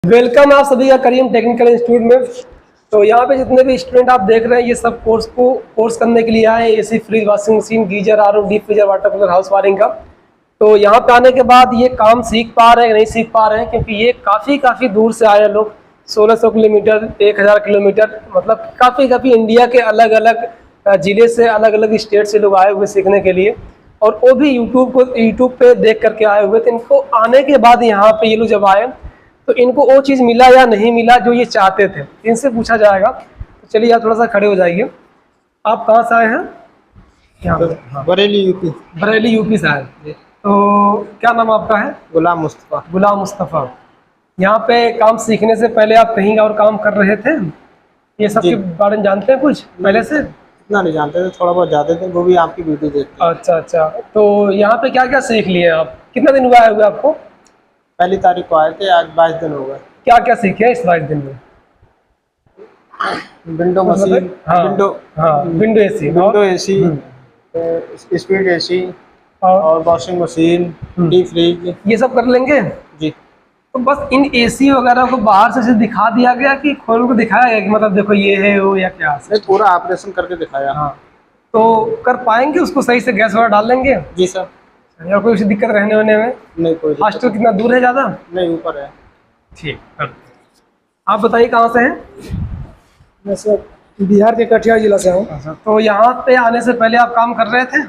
Welcome आप सभी का करीम टेक्निकल इंस्टीट्यूट में। तो यहाँ पे जितने भी स्टूडेंट आप देख रहे हैं ये सब कोर्स करने के लिए आए। AC, fridge, washing machine, geyser, RO, deep freezer, water cooler, house wiring का। तो यहाँ पे आने के बाद ये काम सीख पा रहे हैं नहीं सीख पा रहे हैं, क्योंकि ये काफ़ी दूर से आए हैं लोग। 1600 किलोमीटर, 1000 किलोमीटर, मतलब काफ़ी इंडिया के अलग अलग ज़िले से, अलग अलग स्टेट से लोग आए हुए सीखने के लिए। और वो भी यूट्यूब पे देख करके आए हुए थे। इनको आने के बाद यहाँ पे ये लोग जब आए तो इनको वो चीज़ मिला या नहीं मिला जो ये चाहते थे, इनसे पूछा जाएगा। तो चलिए आप थोड़ा सा खड़े हो जाइए। आप कहाँ से आए हैं? यहाँ पे। हाँ। बरेली यूपी। बरेली यूपी से आए। तो क्या नाम आपका है? गुलाम मुस्तफा। गुलाम मुस्तफ़ा। यहाँ पे काम सीखने से पहले आप कहीं और काम कर रहे थे? ये सब के बारे में जानते हैं कुछ पहले से? इतना नहीं जानते थे, थोड़ा बहुत जानते थे, वो भी आपकी वीडियो देखते। अच्छा। तो यहाँ पे क्या क्या सीख लिए आप? कितना दिन हुआ है हुए आपको? पहली तारीख को आए थे, आज 22 दिन हो गए। क्या क्या सीखे हैं इस 22 दिन में? Window machine, window AC, speed AC और वॉशिंग मशीन, डीप फ्रीज, ये सब कर लेंगे जी। तो बस इन एसी वगैरह को बाहर से दिखा दिया गया कि खोल को दिखाया गया कि मतलब देखो ये है वो या क्या? नहीं, पूरा ऑपरेशन करके दिखाया। हाँ, तो कर पाएंगे उसको सही से? गैस वगैरह डाल लेंगे? जी सर। और कोई दिक्कत रहने होने में? नहीं, कोई दिक्कत हॉस्टल कितना दूर है? ज़्यादा नहीं, ऊपर है। ठीक। आप बताइए कहाँ से हैं? मैं सर बिहार के कटिहार जिला से हूँ। अच्छा, तो यहाँ पे आने से पहले आप काम कर रहे थे?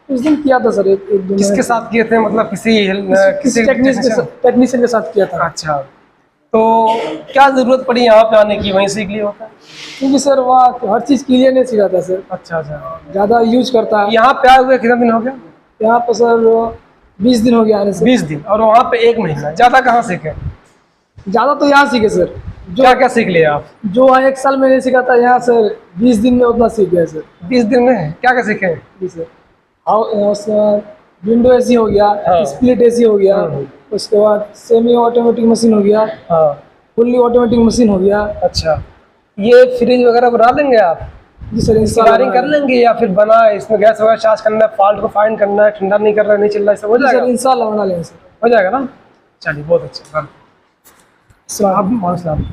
उस दिन किया था सर, एक दिन। किसके साथ किए थे? मतलब किसी टेक्नीशियन के साथ किया था। अच्छा, तो क्या ज़रूरत पड़ी यहाँ पे आने की? वहीं सीख लिया होता? क्योंकि सर वहाँ हर चीज़ क्लियर नहीं सिखाता सर, अच्छा। ज़्यादा यूज करता है। यहाँ पे आए हुए कितना दिन हो गया? यहाँ पर सर 20 दिन हो गया आने से। 20 दिन। और वहाँ पे 1 महीना। ज़्यादा कहाँ सीखे? ज़्यादा तो यहाँ सीखे सर। क्या क्या सीख लिया आप? जो वहाँ 1 साल में नहीं सीखा था, यहाँ सर 20 दिन में उतना सीख गया सर। 20 दिन में क्या क्या सीखे? जी सर। विंडो एसी हो गया, हाँ। स्प्लिट एसी हो गया, उसके बाद सेमी ऑटोमेटिक मशीन हो गया, हाँ। फुल्ली ऑटोमेटिक मशीन हो गया। अच्छा, ये फ्रिज वगैरह बना लेंगे आप? जी सर। इसकी वायरिंग कर लेंगे या फिर बना इसमें गैस वगैरह चार्ज करना है, फॉल्ट को फाइंड करना है, ठंडा नहीं कर रहा है, नहीं चल रहा है, सब हो जाएगा? सर इंशाल्लाह बना लेंगे सर। हो जाएगा ना? चलिए, बहुत अच्छा। सलाम।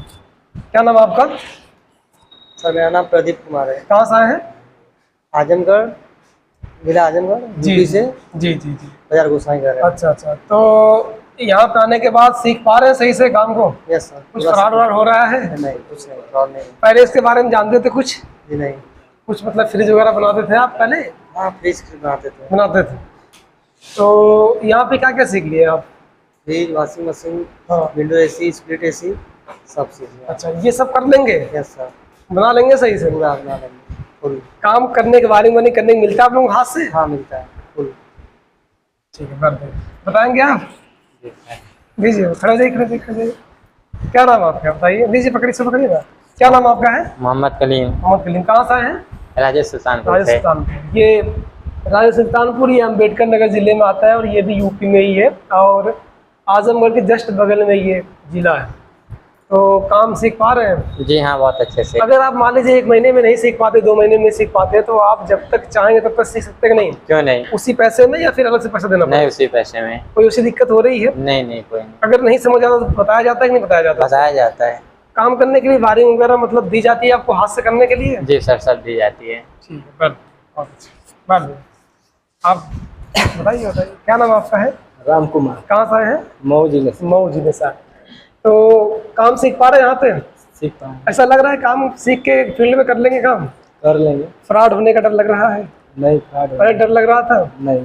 क्या नाम आपका? सर मेरा नाम प्रदीप कुमार है। कहाँ से आए हैं? आजमगढ़, जिला आजमगढ़, यूपी से। जी। बाजार गोसाईगढ़ है। अच्छा। तो यहाँ पे आने के बाद सीख पा रहे हैं सही से काम को? Yes sir. कुछ फ्रॉड हो रहा है? नहीं, कुछ नहीं, फ्रॉड नहीं। पहले इसके बारे में जानते थे कुछ? जी नहीं। कुछ मतलब फ्रिज वगैरह बनाते थे आप पहले? हाँ, फ्रिज बनाते थे। तो यहाँ पे क्या क्या सीख लिए आप? फ्रिज, वॉशिंग मशीन, हाँ। विंडो एसी, स्प्लिट एसी, सब चीज़। अच्छा, ये सब कर लेंगे? Yes sir. बना लेंगे सही से? पूरा बना लेंगे फुल। काम करने के वायरिंग करने को मिलता है आप लोगों को हाथ से? हाँ, मिलता है फुल। ठीक है, कर देंगे। बताएंगे आप? दीजिए, खड़े जाइए। क्या नाम आपका बताइए? दीजिए, पकड़िएगा। क्या नाम आपका है? मोहम्मद कलीम। कहाँ से आए हैं? राजस्थान। ये राजस्थानपुर, ये अम्बेडकर नगर जिले में आता है और ये भी यूपी में ही है और आजमगढ़ के जस्ट बगल में ये जिला है। तो काम सीख पा रहे हैं? जी हाँ, बहुत अच्छे से। अगर आप मान लीजिए 1 महीने में नहीं सीख पाते, 2 महीने में सीख पाते, तो आप जब तक चाहेंगे तब तक सीख सकते हैं कि नहीं? क्यों नहीं? उसी पैसे में या फिर अलग से पैसा देना पड़ेगा? नहीं, उसी पैसे में। कोई उसी दिक्कत हो रही है? नहीं, कोई नहीं। अगर नहीं समझ आता तो बताया जाता है कि नहीं बताया जाता? बताया जाता है। काम करने के लिए वायरिंग वगैरह मतलब दी जाती है आपको हाथ से करने के लिए? जी सर, सब दी जाती है। ठीक है, आप बताइए क्या नाम आपका है? राम कुमार। कहाँ से आए हैं? मऊ जिले से। मऊ जिले से। तो काम सीख पा रहे हैं यहाँ पे? सीख पाए। ऐसा लग रहा है काम सीख के फील्ड में कर लेंगे काम? कर लेंगे। फ्रॉड होने का डर लग रहा है? नहीं, फ्रॉड पहले डर लग रहा था? नहीं।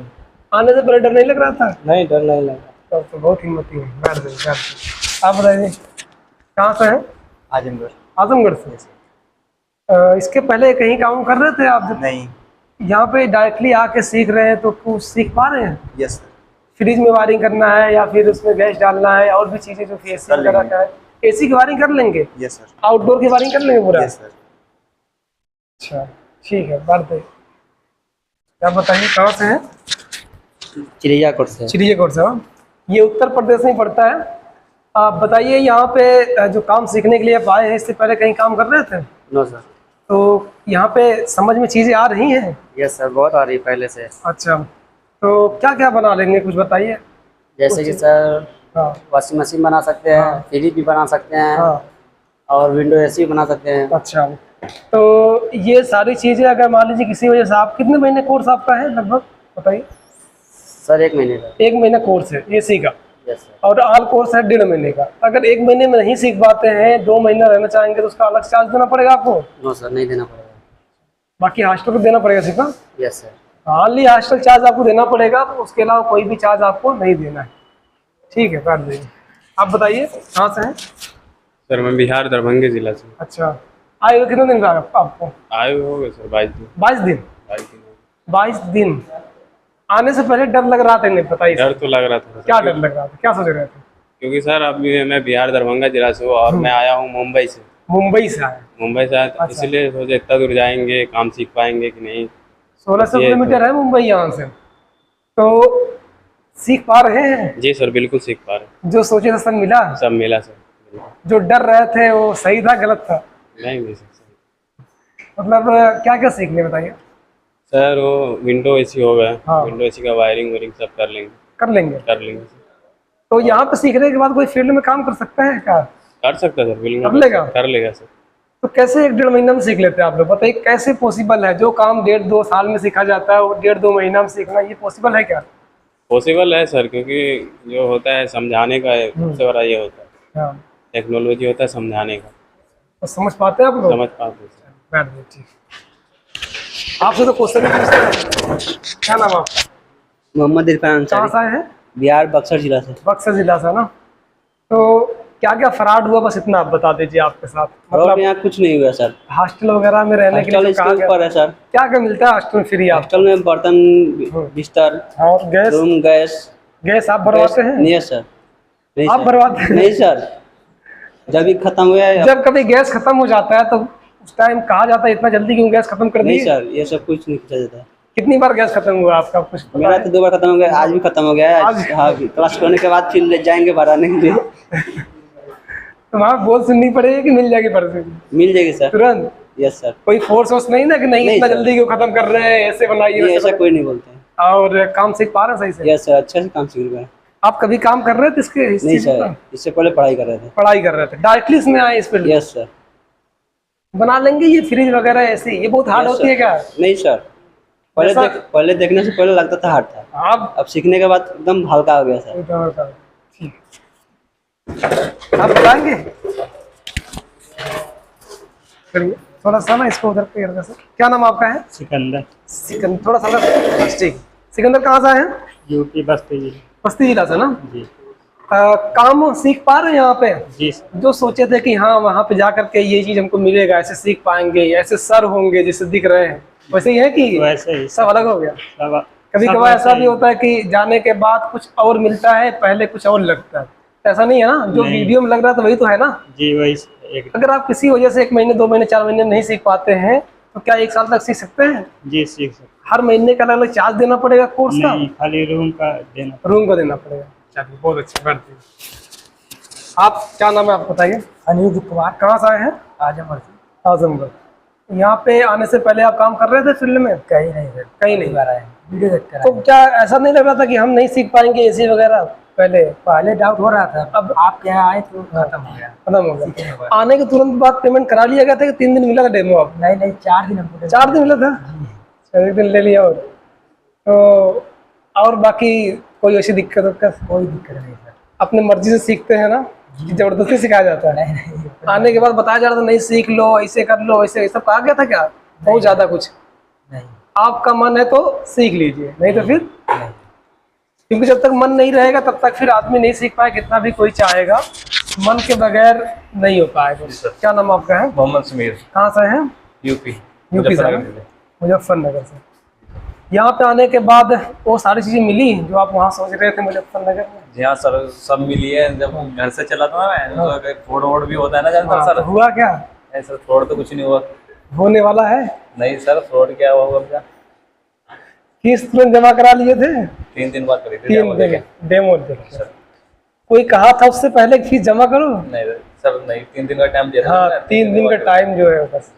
आने से पहले डर नहीं लग रहा था? नहीं, डर नहीं लगा। तो बहुत हिम्मती है। बैठ जाइए। आप बताइए कहाँ से हैं? आजमगढ़ से। इसके पहले कहीं काम कर रहे थे आप? नहीं। यहाँ पे डायरेक्टली आके सीख रहे हैं तो कुछ सीख पा रहे हैं? Yes sir. फ्रिज में वायरिंग करना है या फिर उसमें गैस डालना है और भी चीजें जो एसी वगैरह का है? एसी की वायरिंग कर लेंगे? Yes sir. आउटडोर की वायरिंग कर लेंगे पूरा? Yes sir. अच्छा, ठीक है। बढ़ दे। आप बताइए कहाँ से हैं? चिड़ियाकोट से। चिड़ियाकोट से। ये उत्तर प्रदेश में पड़ता है। आप बताइए यहाँ पे जो काम सीखने के लिए आप आए हैं, इससे पहले कहीं काम कर रहे थे? No sir. तो यहाँ पे समझ में चीजें आ रही हैं? यस सर, बहुत आ रही है पहले से। अच्छा, तो क्या क्या बना लेंगे कुछ बताइए। जैसे कि सर हाँ वॉशिंग मशीन बना सकते हैं, हाँ। फ्रिज भी बना सकते हैं, हाँ। और विंडो एसी बना सकते हैं। अच्छा, तो ये सारी चीज़ें अगर मान लीजिए किसी वजह से, आप कितने महीने कोर्स आपका है लगभग बताइए? सर 1 महीने का। 1 महीना कोर्स है एसी का, यस सर। और ऑल कोर्स है 1.5 महीने का। अगर 1 महीने में नहीं सीख पाते हैं, 2 महीना रहना चाहेंगे, तो उसका अलग चार्ज देना पड़ेगा आपको? नो सर, नहीं देना पड़ेगा। बाकी हॉस्टल को देना पड़ेगा सिर्फ? Yes sir. Only hostel charge आपको देना पड़ेगा, तो उसके अलावा कोई भी चार्ज आपको नहीं देना है। ठीक है, कर देंगे। आप बताइए कहाँ से हैं? सर मैं बिहार दरभंगे जिला से। अच्छा, आए हुए कितने दिन का आपको? आए हुए हो गए सर 22 दिन। 22 दिन? 22 दिन हो गए। 22 दिन। आने से पहले डर लग रहा था? नहीं बताइए डर तो लग रहा था सर। क्या डर लग रहा था, क्या सोच रहे थे? क्योंकि सर अभी मैं बिहार दरभंगा जिला से हूँ और मैं आया हूँ मुंबई से। मुंबई से आए? मुंबई से आया तो अच्छा। इसलिए सोचे इतना दूर जाएंगे, काम सीख पाएंगे कि नहीं। 1600 ये किलोमीटर है मुंबई यहाँ से, तो सीख पा रहे हैं? जी सर, बिल्कुल सीख पा रहे जो सोचे था सब मिला? हैं। सब मिला सर। बिल्कुल। जो डर रहे थे वो सही था गलत था? नहीं सर। मतलब क्या क्या सीख लिया बताइए? सर वो विंडो एसी हो गया, हाँ। विंडो एसी का वायरिंग वायरिंग सब कर लेंगे। कर लेंगे? कर लेंगे सर। तो यहाँ पे सीखने के बाद कोई फील्ड में काम कर सकता है क्या? कर सकता है सर, बिल्कुल कर लेगा? कर लेगा सर। तो कैसे 1-1.5 महीना में सीख लेते हैं आप लोग? बताइए कैसे पॉसिबल है? जो काम 1.5-2 साल में सीखा जाता है वो 1.5-2 महीना में सीखना, ये पॉसिबल है क्या? पॉसिबल है सर, क्योंकि जो होता है समझाने का सबसे बड़ा ये होता है, हाँ, टेक्नोलॉजी होता है समझाने का। तो समझ पाते हैं आप लोग? समझ पाते हैं सर। बैठ जाइए, ठीक। आपसे तो क्वेश्चन पूछते हैं। क्या नाम आपका? मोहम्मद इरफान कहाँ अंसारी, से आए हैं? बिहार बक्सर जिला से। बक्सर जिला से ना? तो क्या क्या फ्रॉड हुआ, बस इतना आप बता दीजिए आपके साथ। और मतलब यहाँ कुछ नहीं हुआ सर। हॉस्टल वगैरह में रहने के हॉस्टल लिए इसके कहा गया, ऊपर है सर। क्या क्या मिलता है हॉस्टल में फ्री आपको? हॉस्टल में बर्तन, बिस्तर, और गैस? Room, gas. गैस आप भरवाते हैं? नहीं सर, नहीं आप सर। भरवाते हैं? नहीं सर, जब भी खत्म हुआ है। जब कभी गैस खत्म हो जाता है तो उस टाइम कहा जाता है इतना जल्दी क्यों गैस खत्म कर नहीं दी? सर, ये सब कुछ नहीं पूछा जाता है। कितनी बार गैस खत्म हुआ आपका, कुछ पता मेरा है? तो 2 बार खत्म हो गया, आज भी खत्म हो गया है। आज? हाँ, क्लास करने के बाद फिर ले जाएंगे भराने के लिए। तो वहाँ बोल सुननी पड़ेगी कि मिल जाएगी पर्ची? मिल जाएगी सर। तुरंत? Yes sir. कोई फोर्स वोर्स नहीं ना कि नहीं नहीं इतना सर। जल्दी क्यों खत्म कर रहे हैं, ऐसे बनाइए नहीं, वैसे ऐसा कोई नहीं बोलते हैं। बनाइए। और काम सीख पा रहे हैं सही से? यस सर, अच्छे से काम सीख रहे हैं। आप कभी काम कर रहे थे इसके इस नहीं चीज़ सर, का? इससे पहले पढ़ाई कर रहे थे। पढ़ाई कर रहे थे, डायरेक्टली इसमें आए इस फील्ड में? Yes sir. बना लेंगे ये फ्रिज वगैरह ऐसे? ये बहुत हार्ड Yes, होती sir. है क्या? नहीं सर, ऐसा- पहले देखने से पहले लगता था हार्ड था, आप अब सीखने के बाद एकदम हल्का हो गया सर। ठीक, आप बताएंगे? करिए थोड़ा सा ना इसको उधर पे कर दे सर। क्या नाम आपका है? सिकंदर, सिकंदर, थोड़ा सा बस, ठीक। सिकंदर कहाँ से आए हैं? यूपी बस्ती जिला। बस्ती जिला से ना? जी काम सीख पा रहे हैं यहाँ पे? जी जो सोचे थे कि हाँ वहाँ पे जा करके ये चीज हमको मिलेगा, ऐसे सीख पाएंगे, ऐसे सर होंगे जैसे दिख रहे हैं, वैसे ही है कि वैसे ही सब अलग हो गया? सब कभी कभार ऐसा भी होता है कि जाने के बाद कुछ और मिलता है, पहले कुछ और लगता है, ऐसा नहीं है ना? जो नहीं। वीडियो में लग रहा था वही तो है ना? जी वही एक। अगर आप किसी वजह से 1 महीने 2 महीने 4 महीने नहीं सीख पाते हैं तो क्या 1 साल तक सीख सकते हैं? जी सीख सकते। हर महीने का अलग अलग चार्ज देना पड़ेगा कोर्स का? नहीं, खाली रूम का देना। रूम का देना पड़ेगा। चलिए बहुत अच्छी बात है। आप क्या नाम है आप बताइए? अनिरुद्ध कुमार, कहाँ से आए हैं? आजमगढ़। आजमगढ़। यहाँ पे आने से पहले आप काम कर रहे थे फील्ड में? कहीं नहीं सर, कहीं नहीं? वीडियो देख कर तो क्या ऐसा नहीं लग रहा था कि हम नहीं सीख पाएंगे एसी वगैरह पहले? पहले डाउट हो रहा था, अब आप यहाँ आए तो खत्म हो गया। खत्म हो गया? आने के तुरंत बाद पेमेंट करा लिया गया था कि 3 दिन मिला था डेमो? आप नहीं नहीं, 4 दिन हमको 4 दिन मिला था? चलो 1 दिन ले लिया। और तो और बाकी कोई ऐसी दिक्कत? कोई दिक्कत नहीं सर। अपने मर्जी से सीखते हैं ना कि जबरदस्ती सिखाया जाता है? नहीं नहीं आने के बाद बताया जा रहा था नहीं सीख लो, ऐसे कर लो, ऐसे सब कहा गया था क्या? बहुत ज्यादा कुछ? नहीं आपका मन है तो सीख लीजिए, नहीं तो फिर नहीं। क्योंकि जब तक मन नहीं रहेगा तब तक फिर आदमी नहीं सीख पाए, कितना भी कोई चाहेगा, मन के बगैर नहीं हो पाएगा। क्या नाम आपका है? मोहम्मद समीर, कहाँ से हैं? यूपी यूपी से? मुजफ्फरनगर से। यहाँ पे आने के बाद वो सारी चीजें मिली जो आप वहाँ सोच रहे थे मुजफ्फरनगर में? जी हाँ सर, सब मिली है। जब घर से चला था ना मैं, तो फ्रॉड वोड भी होता है ना ज्यादातर हाँ, सर। तो हुआ क्या? सर फ्रॉड तो कुछ नहीं हुआ। होने वाला है? नहीं सर, फ्रॉड क्या हुआ क्या? फीस तुरंत जमा करा लिए थे? 3 दिन बाद करी थी 3 डेमो देके। दिन डेमो देखे? सर कोई कहा था उससे पहले कि फीस जमा करो? नहीं सर, नहीं 3 दिन का टाइम दिया था हाँ, ना, 3 दिन का बाद टाइम जो है बस।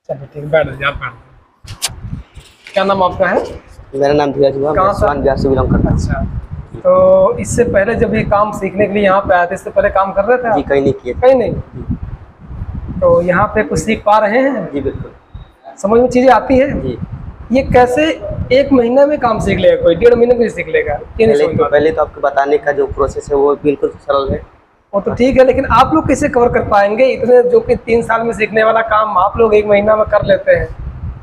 चलिए ठीक, बैठ जाइए आप, बैठ जाइए। क्या नाम आपका है? मेरा नाम धीरज हुआ, कहाँ मैं से? स्वान बिहार से बिलोंग करता अच्छा, तो इससे पहले जब ये काम सीखने के लिए यहाँ पे आए थे, इससे पहले काम कर रहे थे हूँ। जी आप? कहीं नहीं किए। कहीं नहीं। तो यहाँ पे कुछ सीख पा रहे हैं, जी बिल्कुल। समझ में चीजें आती है? जी ये कैसे एक महीने में काम सीख लेगा कोई, 1.5 महीने में सीख लेगा? ये नहीं समझ में आता। पहले तो आपको बताने का जो प्रोसेस है वो बिल्कुल सरल है। वो तो ठीक है, लेकिन आप लोग कैसे कवर कर पाएंगे इतने, जो कि 3 साल में सीखने वाला काम आप लोग 1 महीना में कर लेते हैं?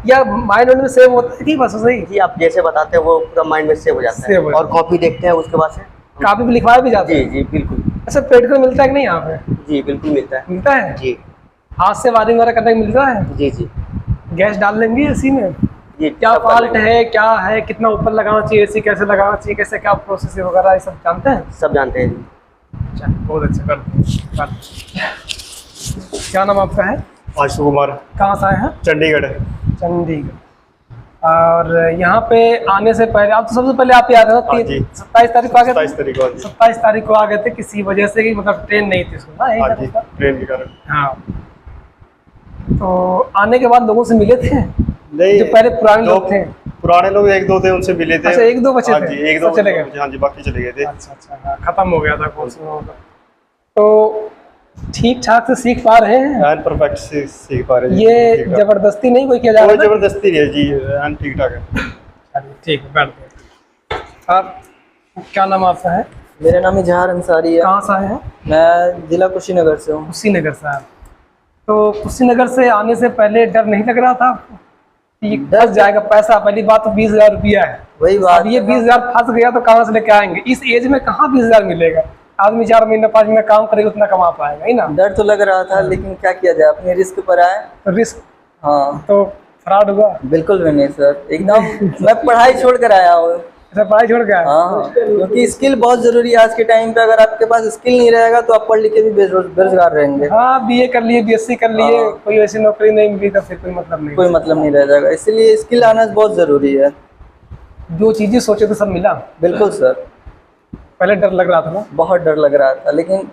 या माइंड में सेव होता है कि बस सही? जी आप जैसे बताते हैं वो पूरा माइंड में सेव हो जाता है, सेव हो और कॉपी देखते हैं उसके बाद से। काफी भी लिखवाए भी जाते जी हैं? जी बिल्कुल। अच्छा, प्रैक्टिकल मिलता है कि नहीं यहाँ पे? जी बिल्कुल मिलता है। मिलता है? जी हाथ से वायरिंग वगैरह करने को मिलता है? जी जी गैस डाल लेंगे एसी में? जी। क्या सब कर फॉल्ट लेंगे। है, क्या है, कितना ऊपर लगाना चाहिए एसी, कैसे लगाना चाहिए, कैसे क्या प्रोसेस है वगैरह, ये सब जानते हैं? सब जानते हैं जी। अच्छा, बहुत अच्छा, कर। क्या नाम आपका है? आशु कुमार, कहाँ से आए हैं? चंडीगढ़। चंडीगढ़। और यहाँ पे आने से पहले आप तो सबसे पहले आप ही आ रहे हाँ थे जी। 27 तारीख को आ गए थे? 27 तारीख को। हाँ जी। 27 तारीख को आ गए थे, किसी वजह से कि मतलब ट्रेन नहीं थी उसमें, हाँ जी, ट्रेन के कारण। हाँ। तो आने के बाद लोगों से मिले थे नहीं, जो पहले पुराने जो लोग थे? पुराने लोग 1-2 थे, उनसे मिले थे। अच्छा, 1-2 बचे हाँ थे? जी, 1-2 सब चले गए? हाँ जी, बाकी चले गए थे। अच्छा अच्छा, हाँ, खत्म हो गया था कोर्स में होगा। तो ठीक ठाक से सीख पा रहे हैं? एंड परफेक्ट से सीख पा रहे हैं जी, ये ठीक ठाक। जबरदस्ती नहीं कोई किया जा कोई रहा है? जबरदस्ती नहीं है जी, एंड ठीक ठाक है। चलिए, ठीक है, बैठ गए। आप क्या नाम आपका है? मेरा नाम इजहार अंसारी है। कहाँ से आए हैं? मैं जिला कुशीनगर से हूँ। कुशीनगर से आए। तो कुशीनगर से आने से पहले डर नहीं लग रहा था आपको कि फंस जाएगा पैसा? पहली बात तो 20,000 रुपया है, वही बात अब ये 20,000 फंस गया तो कहाँ से लेके आएंगे? इस एज में कहाँ 20,000 मिलेगा? आदमी 4 महीना 5 महीना काम करेगा उतना कमा पाएगा ही ना? डर तो लग रहा था, लेकिन क्या किया जाए, अपने रिस्क पर आए। तो रिस्क हाँ, तो फ्रॉड हुआ? बिल्कुल भी नहीं सर, एकदम। मैं पढ़ाई छोड़ कर आया हूँ। अच्छा, पढ़ाई छोड़ गया? हाँ, क्योंकि स्किल बहुत जरूरी है आज के टाइम पे। अगर आपके पास स्किल नहीं रहेगा तो आप पढ़ लिख के भी बेरोजगार रहेंगे। हाँ, BA कर लिए, BSc कर लिए, हाँ। कोई ऐसी नौकरी नहीं मिली तो फिर कोई मतलब नहीं। कोई मतलब नहीं रह जाएगा, इसीलिए स्किल आना बहुत जरूरी है। जो चीजें सोचे तो सब मिला? बिल्कुल सर। पहले डर लग रहा था ना? बहुत डर लग रहा था, लेकिन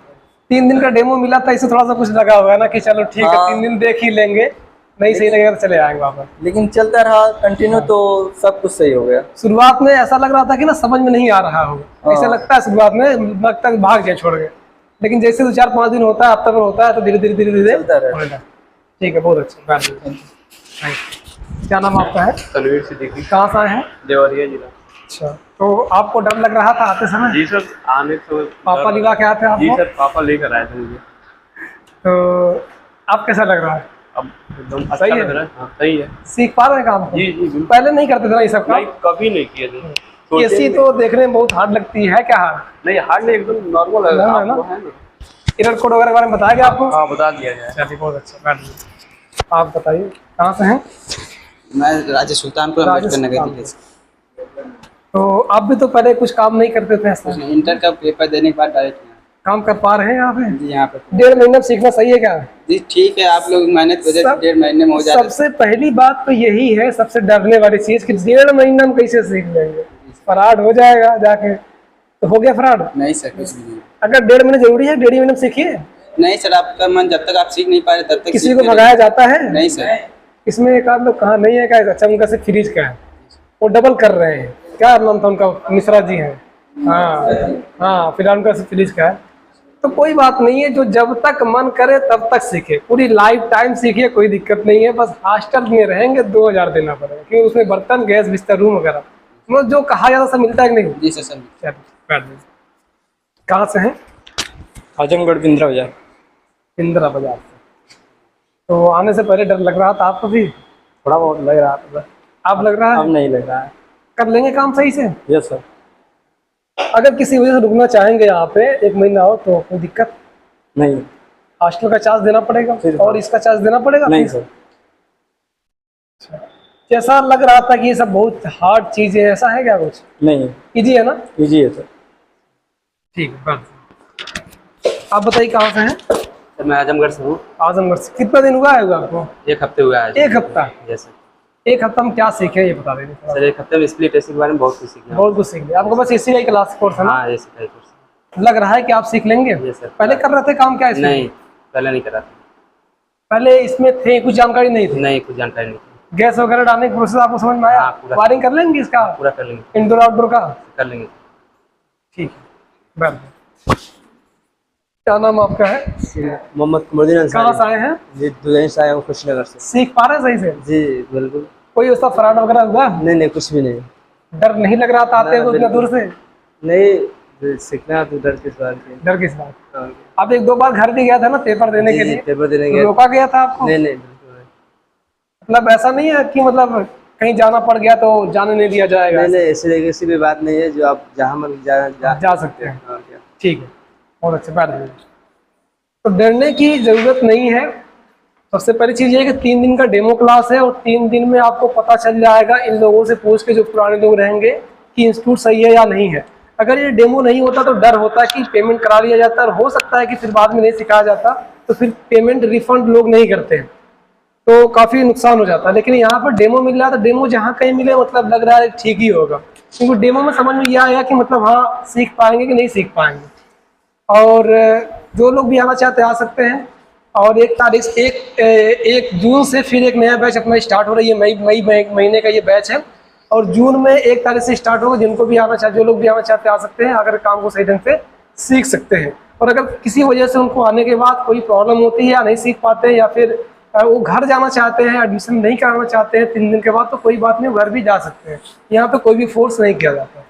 3 दिन का डेमो मिला था, इससे थोड़ा सा कुछ लगा होगा ना कि चलो ठीक है, हाँ। 3 दिन देख ही लेंगे, नहीं सही लगेगा तो चले आएंगे वापस। लेकिन चलता रहा कंटिन्यू तो सब कुछ सही हो गया। शुरुआत में ऐसा लग रहा था कि ना समझ में नहीं आ रहा होगा, हाँ। ऐसा लगता है शुरुआत में, लगता है भाग जाए छोड़ के, लेकिन जैसे 2-4-5 दिन होता है, हफ्ता भर होता है, तो धीरे धीरे धीरे धीरे चलता रहेगा। होगा। ठीक है, बहुत अच्छा, थैंक यू। क्या नाम आपका है? तनवीर सिद्दीकी, कहाँ से आए हैं? देवरिया जिला। अच्छा, तो आपको डर लग रहा था आते समय? जी सर, आने तो पापा लिवा के आते हैं जी आपको? सर, पापा लेकर आए थे मुझे। तो आप कैसा लग रहा है? अब एकदम अच्छा सही है? लग रहा है। हाँ, सही है। सीख पा रहे हैं काम को? जी जी बिल्कुल। पहले नहीं करते थे ना ये सब काम? नहीं, कभी नहीं किए थे। सोचे एसी भी तो देखने में बहुत हार्ड लगती है, क्या हार्ड? नहीं, हार्ड नहीं, एकदम नॉर्मल है। नॉर्मल है ना? आपको है ना? एरर कोड वगैरह के बारे में बताया गया आपको? हाँ, बता दिया जाए। चलिए, बहुत अच्छा, बैठ जाइए। आप बताइए कहाँ से हैं? मैं राजे सुल्तानपुर राजेश अम्बेडकर नगर सुल्तानपुर। जिले से। तो आप भी तो पहले कुछ काम नहीं करते थे ऐसा? इंटर का पेपर देने के बाद डायरेक्ट काम कर पा रहे हैं यहाँ पे? जी यहाँ पे 1.5 महीने में सीखना सही है क्या? जी ठीक है, आप लोग मेहनत वजह से सब- 1.5 महीने में हो जाता है। सबसे पहली बात तो यही है, सबसे डरने वाली चीज कि 1.5 महीना में कैसे सीख लेंगे? फ्रॉड हो जाएगा जाके, तो हो गया फ्रॉड? नहीं सर, कुछ भी नहीं। अगर 1.5 महीने जरूरी है, 1.5 महीने में सीखिए। नहीं सर, आपका मन जब तक आप सीख नहीं पा रहे तब तक किसी सीखते को रहिए। भगाया जाता है? नहीं सर। इसमें एक आध लोग कहा नहीं है क्या? अच्छा, उनका से फ्रीज का है, वो डबल कर रहे हैं। क्या नाम था उनका? मिश्रा जी हैं। हाँ, फिलहाल उनका से फ्रीज का है। तो कोई बात नहीं है, जो जब तक मन करे तब तक सीखे, पूरी लाइफ टाइम सीखिए, कोई दिक्कत नहीं है। बस हॉस्टल में रहेंगे 2,000 देना पड़ेगा, क्योंकि उसमें बर्तन, गैस, बिस्तर, रूम वगैरह मतलब जो कहा जाता सब मिलता है कि नहीं? जी सर। सर चलिए, बैठ जाइए। कहाँ से हैं? आजमगढ़ बिंद्रा बाजार। इंदिरा बाजार से। तो आने से पहले डर लग रहा था आपको भी? थोड़ा बहुत लग रहा था, आप लग रहा अब है? नहीं लग रहा है। कर लेंगे काम सही से? Yes sir. अगर किसी वजह से रुकना चाहेंगे यहाँ पे 1 महीना हो तो कोई दिक्कत? नहीं हॉस्टल का चार्ज देना पड़ेगा और इसका चार्ज देना पड़ेगा? नहीं सर। जैसा लग रहा था कि ये सब बहुत हार्ड चीज है, ऐसा है क्या कुछ? नहीं, इजी है ना? इजी है सर। ठीक है, बस आप बताइए कहाँ से हैं? सर मैं आजमगढ़ से हूँ। आजमगढ़ से। कितना दिन हुआ है आपको? 1 हफ्ते हुआ है। 1 हफ्ता? Yes sir. 1 हफ्ता में क्या सीखे ये बता दीजिए थोड़ा। सर 1 हफ्ते में स्प्लिट एसी के बारे में बहुत कुछ सीखा। बहुत कुछ सीख लिया आपको? बस इसी का क्लास कोर्स है ना? हाँ, एसी का कोर्स। लग रहा है कि आप सीख लेंगे? Yes sir. पहले कर रहे थे काम क्या इसमें? नहीं, पहले नहीं करा था। पहले इसमें थे, कुछ जानकारी नहीं थी? नहीं, कुछ जानकारी नहीं थी। गैस वगैरह डालने की प्रोसेस आपको समझ में आया? हाँ, पूरा। वायरिंग कर लेंगे इसका, पूरा कर लेंगे, इंडोर आउटडोर का? कर लेंगे। ठीक है, वेल। क्या नाम आपका है? मोहम्मद कमरुद्दीन अंसारी। कहाँ से आए हैं? जी दुल्हन से आया हूँ खुशनगर से। सीख पा रहे हैं सही से? जी बिल्कुल। कोई उसका फ्रॉड वगैरह हुआ? नहीं कुछ भी नहीं। डर नहीं लग रहा था आते हुए उतना दूर से? नहीं सीखना तो डर किस बात की। डर किस बात? आप एक दो बार घर भी गया था ना पेपर देने के लिए? पेपर देने तो गया। रोका गया था आपको? नहीं बिल्कुल नहीं। मतलब ऐसा नहीं है कि मतलब कहीं जाना पड़ गया तो जाने नहीं दिया जाएगा? नहीं ऐसी भी बात नहीं है, जो आप जहाँ मन जा सकते हैं। हाँ, क्या। ठीक है, बहुत अच्छे बात है। तो डरने की ज़रूरत नहीं है। सबसे पहली चीज़ ये है कि 3 दिन का डेमो क्लास है और 3 दिन में आपको पता चल जाएगा इन लोगों से पूछ के, जो पुराने लोग रहेंगे, कि इंस्टीट्यूट सही है या नहीं है। अगर ये डेमो नहीं होता तो डर होता कि पेमेंट करा लिया जाता और हो सकता है कि फिर बाद में नहीं सिखाया जाता तो फिर पेमेंट रिफंड लोग नहीं करते हैं, तो काफ़ी नुकसान हो जाता है। लेकिन यहाँ पर डेमो मिल रहा है तो डेमो जहाँ कहीं मिले मतलब लग रहा है ठीक ही होगा, क्योंकि डेमो में समझ में यह आया कि मतलब हाँ सीख पाएंगे कि नहीं सीख पाएंगे। और जो लोग भी आना चाहते हैं आ सकते हैं। और 1 जून से फिर एक नया बैच अपना स्टार्ट हो रही है। मई महीने का ये बैच है और जून में 1 तारीख से स्टार्ट होगा। जिनको भी आना चाहते, जो लोग भी आना चाहते हैं आ सकते हैं, अगर काम को सही ढंग से सीख सकते हैं। और अगर किसी वजह से उनको आने के बाद कोई प्रॉब्लम होती है या नहीं सीख पाते हैं या फिर वो घर जाना चाहते हैं, एडमिशन नहीं कराना चाहते हैं 3 दिन के बाद, तो कोई बात नहीं, वो घर भी जा सकते हैं। यहाँ पे कोई भी फोर्स नहीं किया जाता।